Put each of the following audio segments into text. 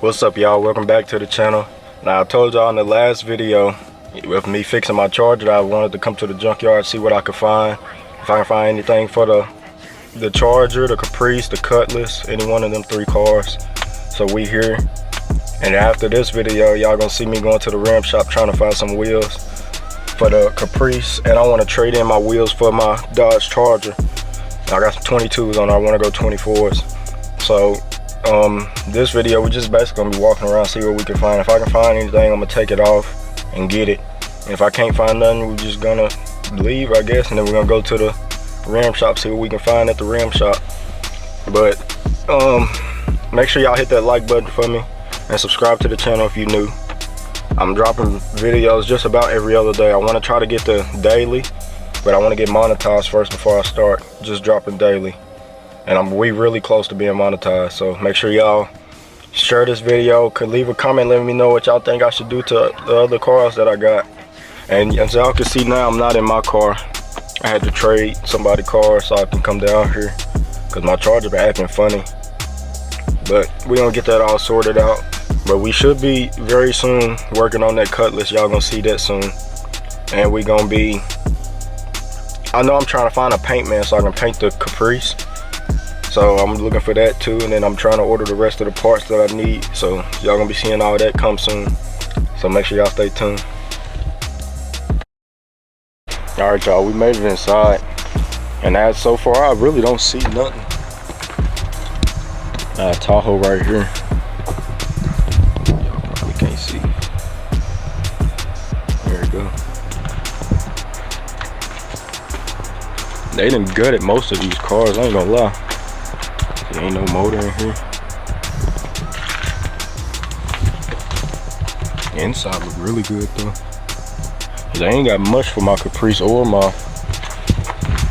What's up, y'all? Welcome back to the channel. Now, I told y'all in the last video with me fixing my charger, I wanted to come to the junkyard, see what I could find. If I can find anything for the charger, the Caprice, the Cutlass, any one of them 3 cars. So we here, and after this video, y'all gonna see me going to the rim shop trying to find some wheels for the Caprice, and I want to trade in my wheels for my Dodge Charger. I got some 22s on. I want to go 24s. So this video, we just basically gonna be walking around, see what we can find. If I can find anything, I'm gonna take it off and get it. And if I can't find nothing, we're just gonna leave, I guess, and then we're gonna go to the rim shop, see what we can find at the rim shop. But make sure y'all hit that like button for me and subscribe to the channel if you're new. I'm dropping videos just about every other day. I want to try to get the daily, but I want to get monetized first before I start just dropping daily. And we really close to being monetized, so make sure y'all share this video. Could leave a comment letting me know what y'all think I should do to the other cars that I got. And as y'all can see now, I'm not in my car. I had to trade somebody's car so I can come down here because my charger been acting funny. But we're gonna get that all sorted out. But we should be very soon working on that Cutlass. Y'all gonna see that soon. And we gonna be, I know I'm trying to find a paint man so I can paint the Caprice. So I'm looking for that too, and then I'm trying to order the rest of the parts that I need. So y'all gonna be seeing all that come soon. So make sure y'all stay tuned. All right, y'all, we made it inside. And as so far, I really don't see nothing. Tahoe right here. Y'all probably can't see. There we go. They done gutted most of these cars, I ain't gonna lie. There ain't no motor in here. The inside look really good though. Cause I ain't got much for my Caprice or my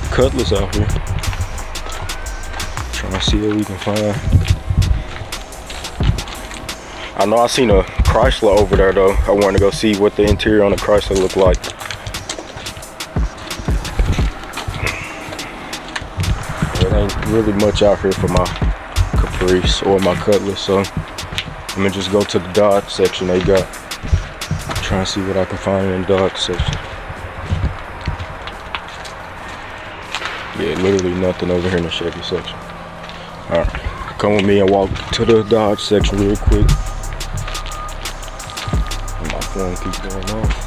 Cutlass out here. Trying to see what we can find. I know I seen a Chrysler over there though. I wanted to go see what the interior on the Chrysler looked like. There ain't really much out here for my Caprice or my Cutlass, so I'm gonna just go to the Dodge section they got. Trying to see what I can find in the Dodge section. Yeah, literally nothing over here in the Chevy section. Alright, come with me and walk to the Dodge section real quick. My phone keeps going off.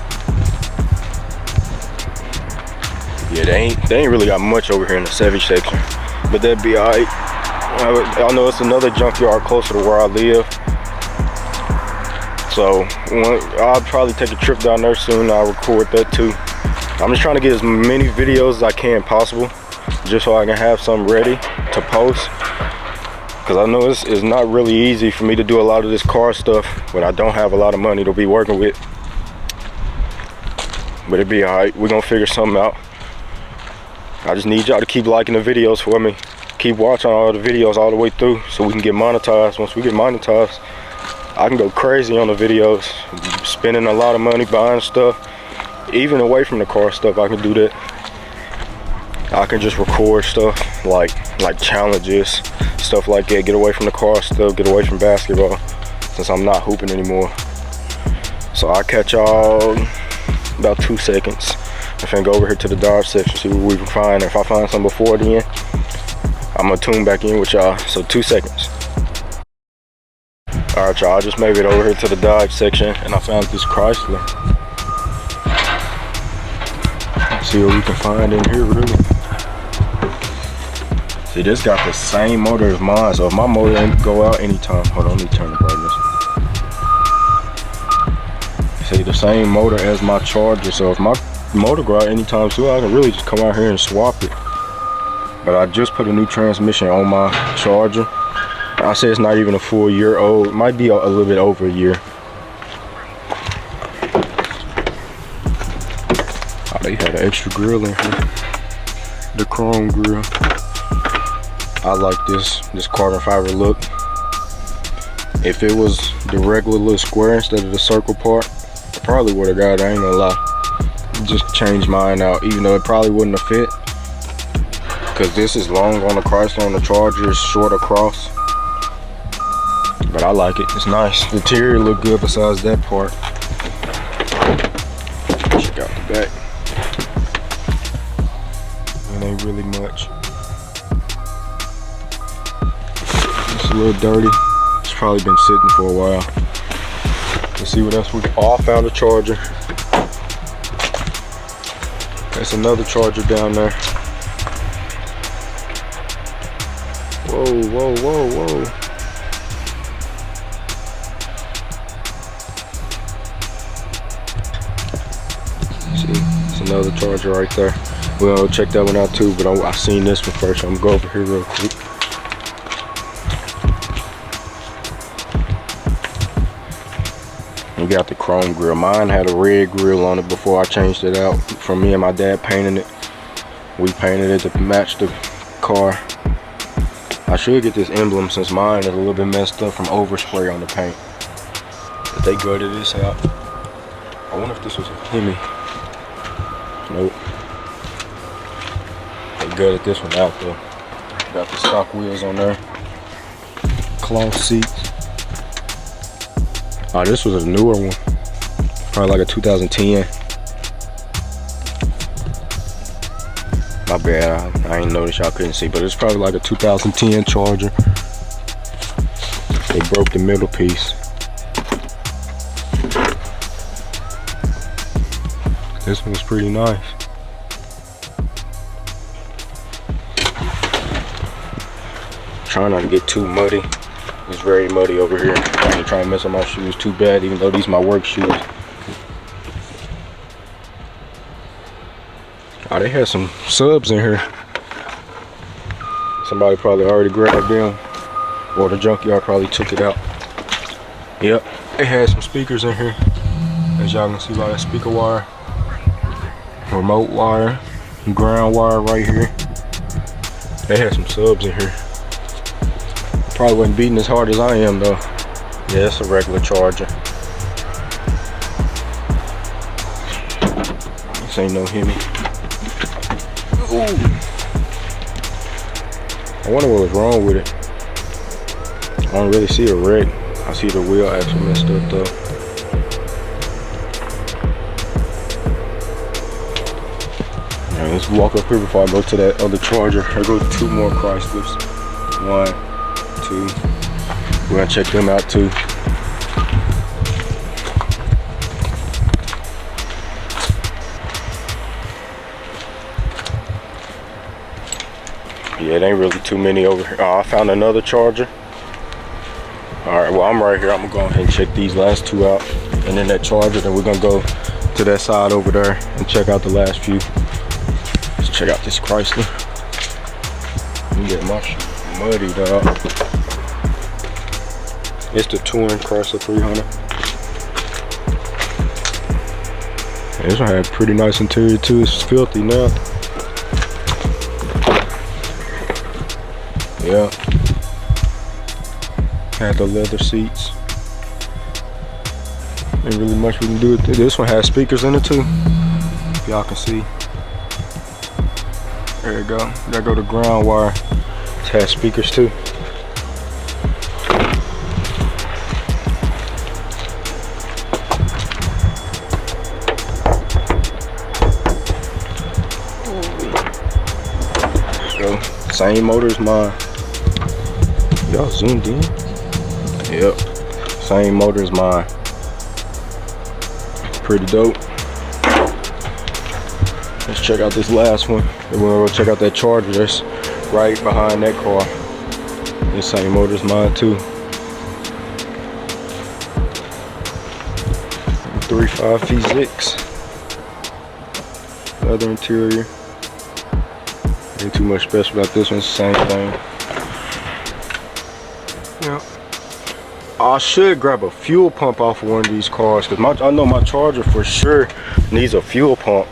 Yeah, they ain't really got much over here in the Chevy section, but that'd be alright. I know it's another junkyard closer to where I live, so I'll probably take a trip down there soon. I'll record that too. I'm just trying to get as many videos as I can possible, just so I can have some ready to post, because I know it's not really easy for me to do a lot of this car stuff when I don't have a lot of money to be working with. But it'd be alright. We're gonna figure something out. I just need y'all to keep liking the videos for me. Keep watching all the videos all the way through so we can get monetized. Once we get monetized, I can go crazy on the videos, spending a lot of money buying stuff. Even away from the car stuff, I can do that. I can just record stuff like challenges, stuff like that. Get away from the car stuff, get away from basketball, since I'm not hooping anymore. So I'll catch y'all about 2 seconds. I'm finna go over here to the Dodge section, see what we can find. If I find something before then, I'm gonna tune back in with y'all. So 2 seconds. All right, y'all, I just made it over here to the Dodge section, and I found this Chrysler. Let's see what we can find in here, really. See, this got the same motor as mine, so if my motor ain't go out anytime, hold on, let me turn the brightness. See, the same motor as my Charger, so if my motor go out anytime soon, I can really just come out here and swap it. But I just put a new transmission on my Charger. I say it's not even a full year old. It might be a little bit over a year. Oh, they had an extra grill in here. The chrome grill. I like this carbon fiber look. If it was the regular little square instead of the circle part, I probably would have got it, I ain't gonna lie. Just changed mine out, even though it probably wouldn't have fit. Because this is long on the Chrysler, on the Charger is short across. but I like it. It's nice. The interior look good besides that part. Check out the back. It ain't really much. It's a little dirty. It's probably been sitting for a while. Let's see what else we. Oh, I found a charger. There's another charger down there. Whoa, whoa, whoa, whoa. See, it's another charger right there. We'll check that one out too, but I seen this one first. So I'm gonna go over here real quick. We got the chrome grill. Mine had a red grill on it before I changed it out. From me and my dad painting it. We painted it to match the car. I should get this emblem since mine is a little bit messed up from overspray on the paint. But they gutted this out. I wonder if this was a Hemi. Nope. They gutted this one out though. Got the stock wheels on there. Cloth seats. Oh, this was a newer one. Probably like a 2010. My bad, I ain't noticed y'all couldn't see, but it's probably like a 2010 Charger. They broke the middle piece. This one was pretty nice. Trying not to get too muddy. It's very muddy over here. I ain't trying to mess up my shoes too bad, even though these are my work shoes. Oh, they had some subs in here. Somebody probably already grabbed them, or the junkyard probably took it out. Yep, they had some speakers in here. As y'all can see by that speaker wire, remote wire, ground wire right here. They had some subs in here. Probably wasn't beating as hard as I am though. Yeah, it's a regular Charger. This ain't no Hemi. Ooh. I wonder what was wrong with it. I don't really see a wreck. I see the wheel actually messed up though. Right, let's walk up here before I go to that other Charger. I go to 2 more Chryslers. 1, 2. We're gonna check them out too. Yeah, it ain't really too many over here. Oh, I found another Charger. Alright, well I'm right here. I'm gonna go ahead and check these last 2 out. And then that Charger, then we're gonna go to that side over there and check out the last few. Let's check out this Chrysler. Let me get my shoe muddy dog. It's the Touring Chrysler 300. Yeah, this one had a pretty nice interior too. It's filthy now. Yeah. Had the leather seats. Ain't really much we can do with it. This one has speakers in it too. Y'all can see. There you go. There go the ground wire. It has speakers too. So, same motor as mine. Y'all zoomed in? Yep. Same motor as mine. Pretty dope. Let's check out this last one. Then we're gonna go check out that Charger that's right behind that car. The same motor as mine too. 3.5 V6. Leather interior. Ain't too much special about this one. It's the same thing. Yeah. I should grab a fuel pump off of one of these cars because I know my Charger for sure needs a fuel pump.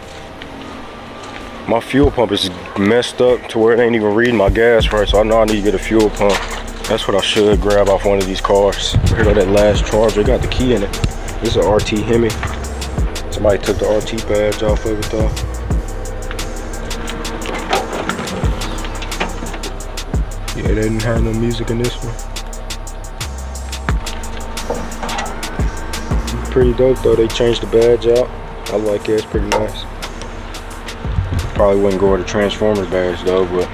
My fuel pump is messed up to where it ain't even reading my gas right, so I know I need to get a fuel pump. That's what I should grab off one of these cars. Here go that last Charger. It got the key in it. This is an RT Hemi. Somebody took the RT badge off of it though. Yeah, they didn't have no music in this one. pretty dope though. They changed the badge out. I like it, it's pretty nice. Probably wouldn't go with a Transformers badge though, but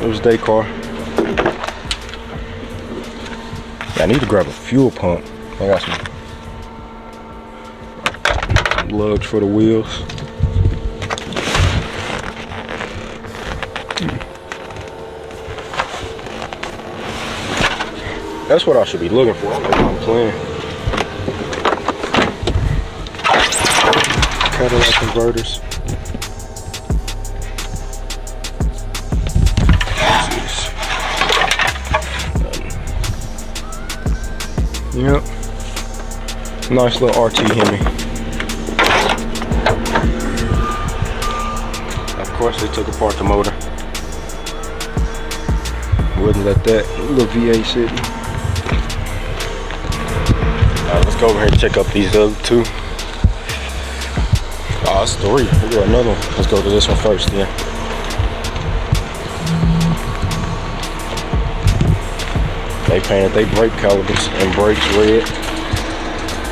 it was their car. Yeah, I need to grab a fuel pump. I got some lugs for the wheels. That's what I should be looking for. I don't know what I'm playing. Cadillac converters. Yep. Nice little RT Hemi. Of course, they took apart the motor. Wouldn't let that little V8 sit. Alright, let's go over here and check out these other two. Oh, it's 3. We got another one. Let's go to this one first, yeah. They painted their brake calipers and brakes red.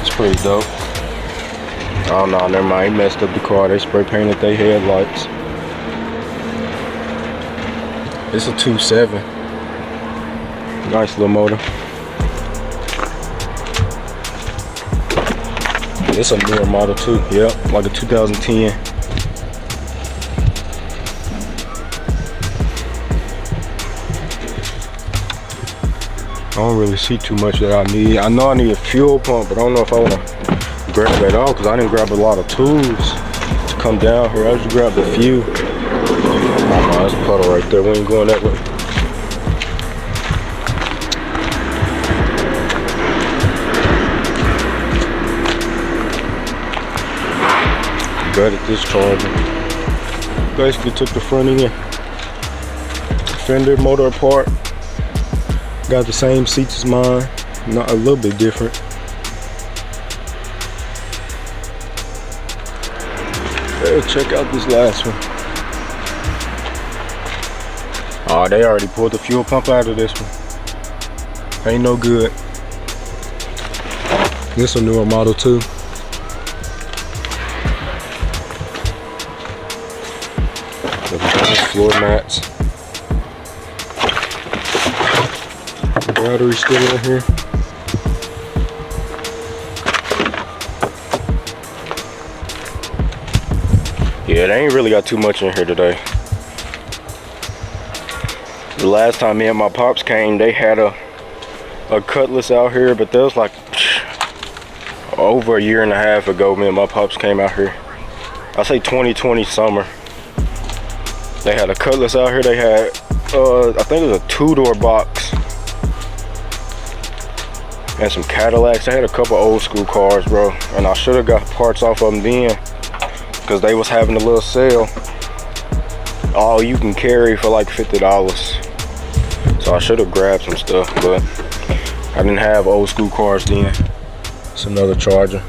It's pretty dope. Oh no, never mind. He messed up the car. They spray painted their headlights. It's a 2.7. Nice little motor. It's a newer model too. Yep, like a 2010. I don't really see too much that I need. I know I need a fuel pump, but I don't know if I want to grab it all because I didn't grab a lot of tools to come down here. I just grabbed a few. Oh no, there's a puddle right there. We ain't going that way. Gutted this Charger. Basically took the front end, fender, motor apart. Got the same seats as mine, not a little bit different. Let's check out this last one. Oh, they already pulled the fuel pump out of this one. Ain't no good. This a newer model too. Floor mats. Battery still in here. Yeah, they ain't really got too much in here today. The last time me and my pops came, they had a Cutlass out here, but that was like over a year and a half ago. Me and my pops came out here. I say 2020 summer. They had a Cutlass out here. They had, I think it was a 2-door box and some Cadillacs. They had a couple old school cars, bro. And I should have got parts off of them then because they was having a little sale. All you can carry for like $50. So I should have grabbed some stuff, but I didn't have old school cars then. It's another Charger.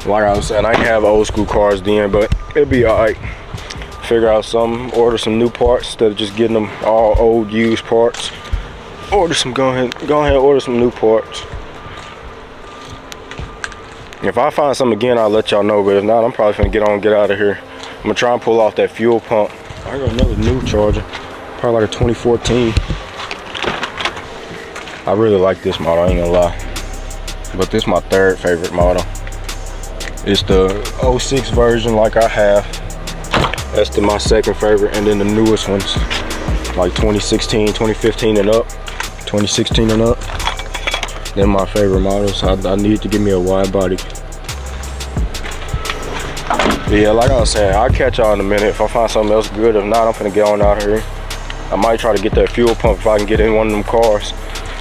Like I was saying, I didn't have old school cars then, but it'll be alright. Figure out something, order some new parts instead of just getting them all old used parts. Order some, go ahead and order some new parts. If I find something again, I'll let y'all know, but if not, I'm probably gonna get out of here. I'm gonna try and pull off that fuel pump. I got another new Charger, probably like a 2014. I really like this model, I ain't gonna lie. But this is my 3rd favorite model. It's the 06 version like I have. That's my 2nd favorite, and then the newest ones like 2016, 2015 and up. 2016 and up. They're my favorite models. I need to give me a wide body. But yeah, like I was saying, I'll catch y'all in a minute if I find something else good. If not, I'm finna get on out of here. I might try to get that fuel pump if I can get in one of them cars.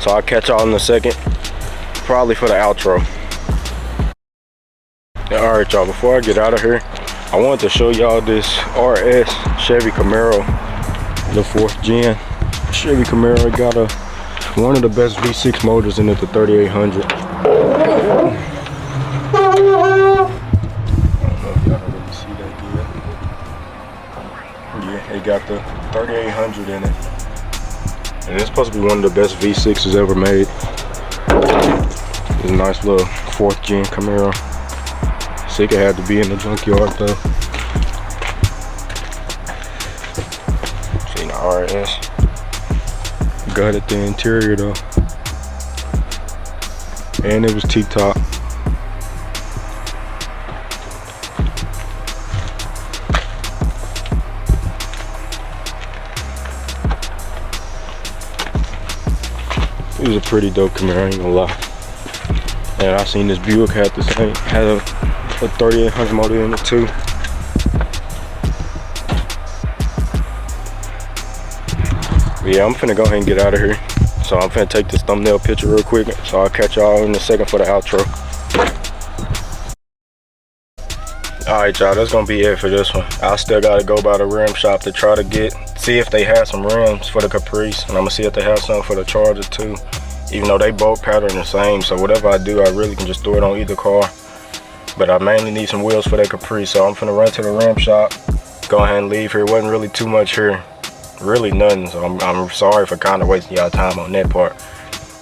So I'll catch y'all in a second, probably for the outro. Alright y'all, before I get out of here, I wanted to show y'all this RS Chevy Camaro, the 4th gen Chevy Camaro. Got one of the best V6 motors in it, the 3800. I don't know if y'all can really see that good. Yeah, it got the 3800 in it. And it's supposed to be one of the best V6s ever made. It's a nice little 4th gen Camaro. Sick, it had to be in the junkyard though. See the RS. Gutted the interior though. And it was T-top. It was a pretty dope Camaro, I ain't gonna lie. And I seen this Buick had the same, had a 3800 motor in it too. But yeah, I'm finna go ahead and get out of here. So I'm finna take this thumbnail picture real quick. So I'll catch y'all in a second for the outro. Alright y'all, that's gonna be it for this one. I still gotta go by the rim shop to try to see if they have some rims for the Caprice. And I'm gonna see if they have some for the Charger too. Even though they both pattern the same, so whatever I do, I really can just throw it on either car. But I mainly need some wheels for that Caprice, so I'm finna run to the rim shop, go ahead and leave here. Wasn't really too much here, really nothing, so I'm sorry for kind of wasting y'all time on that part.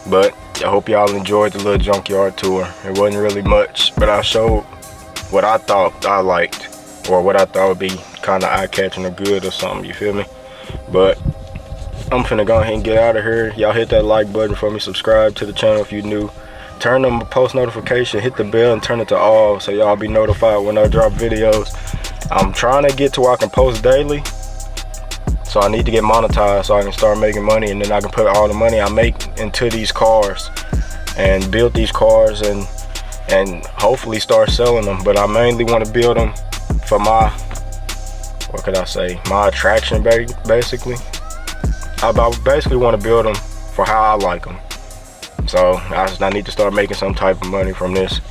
But I hope y'all enjoyed the little junkyard tour. It wasn't really much, but I showed what I thought I liked, or what I thought would be kind of eye-catching or good or something, you feel me? But I'm finna go ahead and get out of here. Y'all hit that like button for me, subscribe to the channel if you're new. Turn on post notification, hit the bell and turn it to all so y'all be notified when I drop videos. I'm trying to get to where I can post daily. So I need to get monetized so I can start making money, and then I can put all the money I make into these cars and build these cars and hopefully start selling them. But I mainly want to build them for my, what could I say, my attraction basically. I basically want to build them for how I like them. So I need to start making some type of money from this.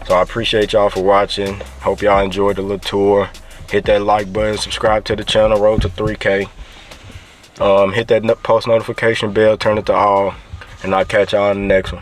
So I appreciate y'all for watching. Hope y'all enjoyed the little tour. Hit that like button, subscribe to the channel, road to 3K. Hit that post notification bell, turn it to all, and I'll catch y'all in the next one.